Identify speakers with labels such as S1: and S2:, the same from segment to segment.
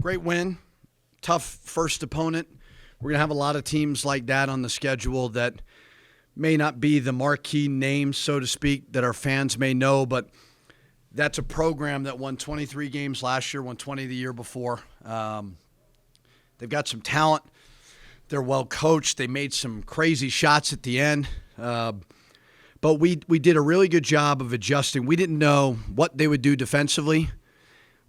S1: Great win. Tough first opponent. We're going to have a lot of teams like that on the schedule that may not be the marquee names, so to speak, that our fans may know, but that's a program that won 23 games last year, won 20 the year before. They've got some talent. They're well coached. They made some crazy shots at the end. But we did a really good job of adjusting. We didn't know what they would do defensively.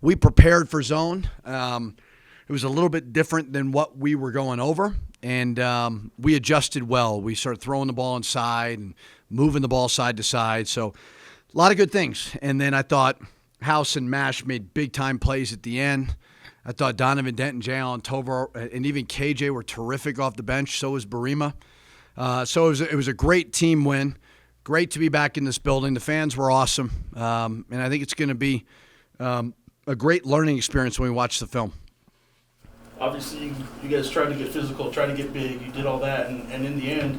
S1: We prepared for zone. It was a little bit different than what we were going over, and we adjusted well. We started throwing the ball inside and moving the ball side to side. So a lot of good things. And then I thought House and Mash made big-time plays at the end. I thought Donovan Denton, Jay Allen Tovar, and even KJ were terrific off the bench. So was Barima. So it was a great team win. Great to be back in this building. The fans were awesome. And I think it's going to be a great learning experience when we watch the film.
S2: Obviously, you guys tried to get physical, tried to get big. You did all that. And in the end,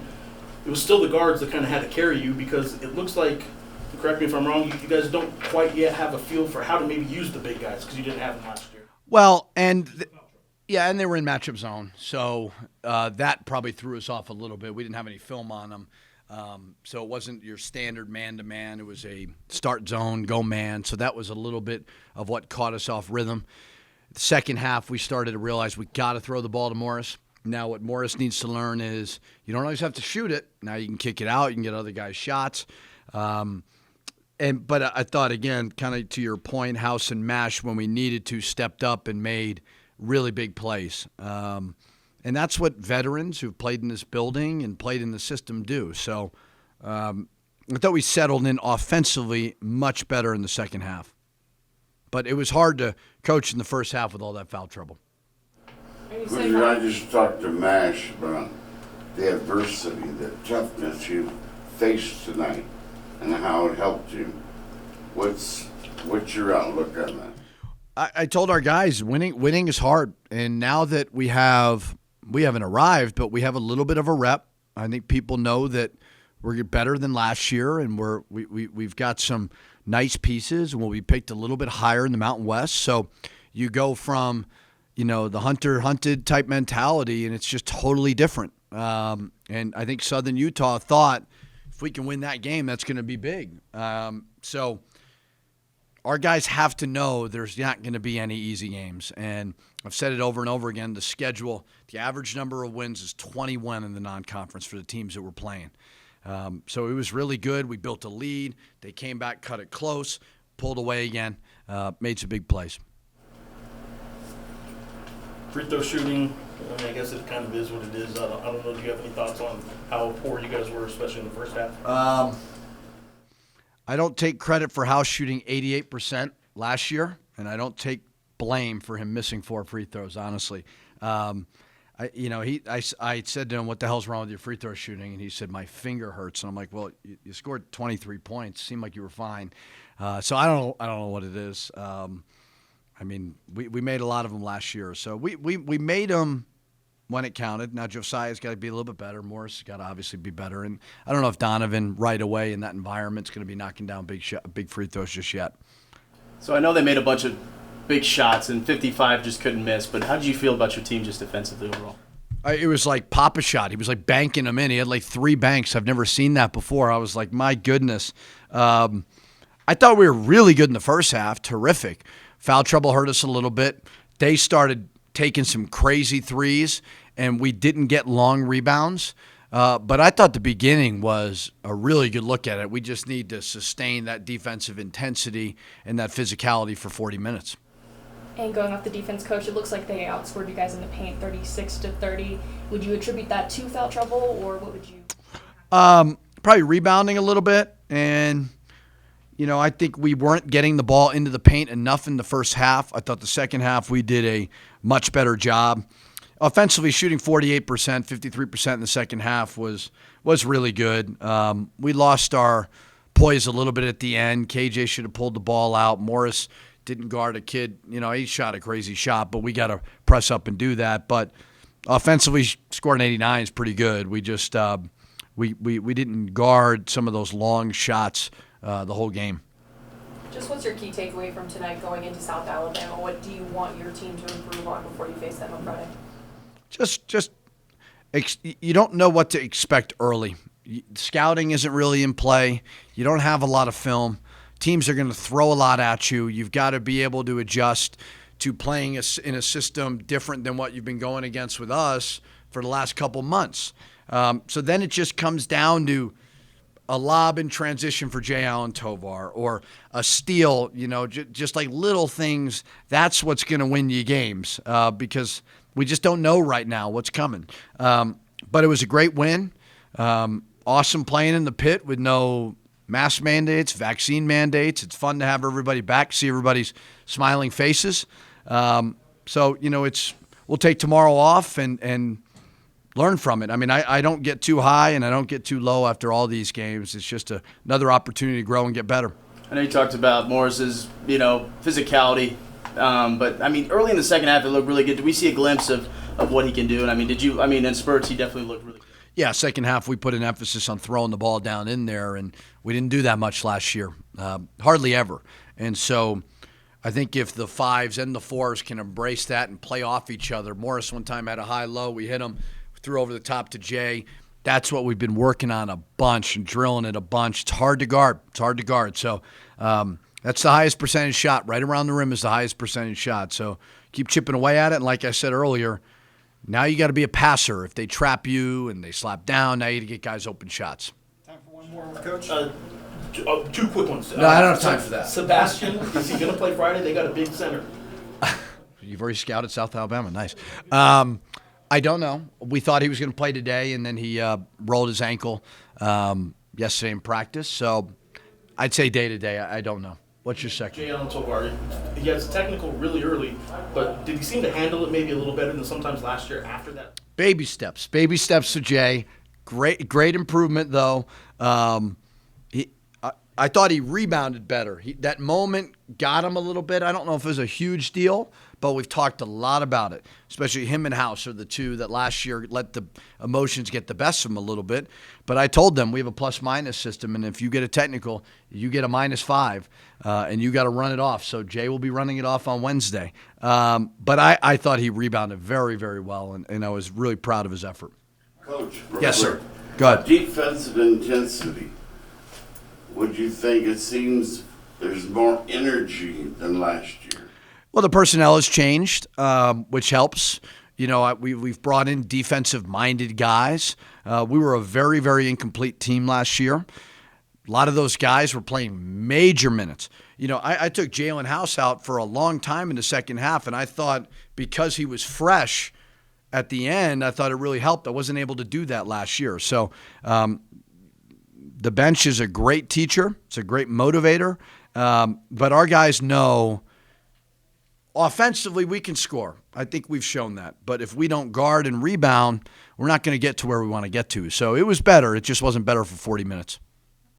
S2: it was still the guards that kind of had to carry you because it looks like, correct me if I'm wrong, you guys don't quite yet have a feel for how to maybe use the big guys because you didn't have them last year.
S1: Well, and they were in matchup zone, so that probably threw us off a little bit. We didn't have any film on them, so it wasn't your standard man-to-man. It was a start zone, go man, so that was a little bit of what caught us off rhythm. The second half, we started to realize we got to throw the ball to Morris. Now what Morris needs to learn is you don't always have to shoot it. Now you can kick it out. You can get other guys shots. But I thought, again, kind of to your point, House and Mash, when we needed to, stepped up and made really big plays. And that's what veterans who've played in this building and played in the system do. So I thought we settled in offensively much better in the second half. But it was hard to coach in the first half with all that foul trouble.
S3: I just talked to Mash about the adversity, the toughness you faced tonight, and how it helped you. What's your outlook on that?
S1: I told our guys winning is hard, and now that we haven't arrived, but we have a little bit of a rep. I think people know that we're better than last year, and we've got some nice pieces, and we'll be picked a little bit higher in the Mountain West. So you go from the hunted type mentality, and it's just totally different. And I think Southern Utah thought if we can win that game, that's going to be big. So our guys have to know there's not going to be any easy games. And I've said it over and over again, the schedule, the average number of wins is 21 in the non-conference for the teams that we're playing. So it was really good. We built a lead. They came back, cut it close, pulled away again, made some big plays.
S2: Free throw shooting, I guess it kind of is what it is. I don't know. Do you have any thoughts on how poor you guys were, especially in the first half?
S1: I don't take credit for House shooting 88% last year, and I don't take blame for him missing 4 free throws, honestly. I said to him, what the hell's wrong with your free throw shooting? And he said, my finger hurts. And I'm like, well, you scored 23 points. Seemed like you were fine. So I don't know what it is. We made a lot of them last year. So we made them when it counted. Now Josiah's got to be a little bit better. Morris has got to obviously be better. And I don't know if Donovan right away in that environment is going to be knocking down big free throws just yet.
S4: So I know they made a bunch of big shots, and 55 just couldn't miss. But how did you feel about your team just defensively overall?
S1: It was like Papa shot. He was like banking them in. He had like 3 banks. I've never seen that before. I was like, my goodness. I thought we were really good in the first half. Terrific. Foul trouble hurt us a little bit. They started taking some crazy threes, and we didn't get long rebounds. But I thought the beginning was a really good look at it. We just need to sustain that defensive intensity and that physicality for 40 minutes.
S5: And going off the defense, coach, it looks like they outscored you guys in the paint 36-30. Would you attribute that to foul trouble, or what would you?
S1: Probably rebounding a little bit. And, I think we weren't getting the ball into the paint enough in the first half. I thought the second half we did a much better job. Offensively, shooting 48%, 53% in the second half was really good. We lost our poise a little bit at the end. KJ should have pulled the ball out. Morris didn't guard a kid. He shot a crazy shot, but we got to press up and do that. But offensively, scoring 89 is pretty good. We just we didn't guard some of those long shots the whole game.
S6: Just what's your key takeaway from tonight going into South Alabama? What do you want your team to improve on before you face them on Friday?
S1: You don't know what to expect early. Scouting isn't really in play. You don't have a lot of film. Teams are going to throw a lot at you. You've got to be able to adjust to playing in a system different than what you've been going against with us for the last couple months. So then it just comes down to a lob in transition for Jay Allen Tovar or a steal, just like little things. That's what's going to win you games because we just don't know right now what's coming. But it was a great win. Awesome playing in the pit with no mask mandates, vaccine mandates. It's fun to have everybody back, see everybody's smiling faces. So, we'll take tomorrow off and learn from it. I mean, I don't get too high and I don't get too low after all these games. It's just another opportunity to grow and get better.
S4: I know you talked about Morris's, physicality. But, I mean, early in the second half, it looked really good. Did we see a glimpse of what he can do? And, in spurts, he definitely looked really good.
S1: Yeah, second half, we put an emphasis on throwing the ball down in there, and we didn't do that much last year, hardly ever. And so I think if the 5s and the 4s can embrace that and play off each other. Morris one time had a high-low. We hit him, threw over the top to Jay. That's what we've been working on a bunch and drilling it a bunch. It's hard to guard. So that's the highest percentage shot. Right around the rim is the highest percentage shot. So keep chipping away at it. And like I said earlier, now you got to be a passer. If they trap you and they slap down, now you got to get guys open shots.
S7: Time for one more, Coach.
S2: Two quick ones.
S1: No, I don't have time for that.
S2: Sebastian, is he going to play Friday? They got a big center.
S1: You've already scouted South Alabama. Nice. I don't know. We thought he was going to play today, and then he rolled his ankle yesterday in practice. So I'd say day-to-day. I don't know. What's your second?
S2: Jay Allen Tovar, he has technical really early, but did he seem to handle it maybe a little better than sometimes last year after that?
S1: Baby steps for Jay. Great improvement, though. I thought he rebounded better. That moment got him a little bit. I don't know if it was a huge deal, but we've talked a lot about it, especially him and House are the two that last year let the emotions get the best of him a little bit. But I told them we have a plus-minus system, and if you get a technical, you get a -5, and you got to run it off. So Jay will be running it off on Wednesday. But I thought he rebounded very, very well, and I was really proud of his effort.
S3: Coach.
S1: Yes, sir. Go ahead.
S3: Defensive intensity. Would you think it seems there's more energy than last year?
S1: Well, the personnel has changed, which helps. We've brought in defensive-minded guys. We were a very, very incomplete team last year. A lot of those guys were playing major minutes. I took Jalen House out for a long time in the second half, and I thought because he was fresh at the end, I thought it really helped. I wasn't able to do that last year. So the bench is a great teacher. It's a great motivator. But our guys know offensively we can score. I think we've shown that. But if we don't guard and rebound, we're not going to get to where we want to get to. So it was better. It just wasn't better for 40 minutes.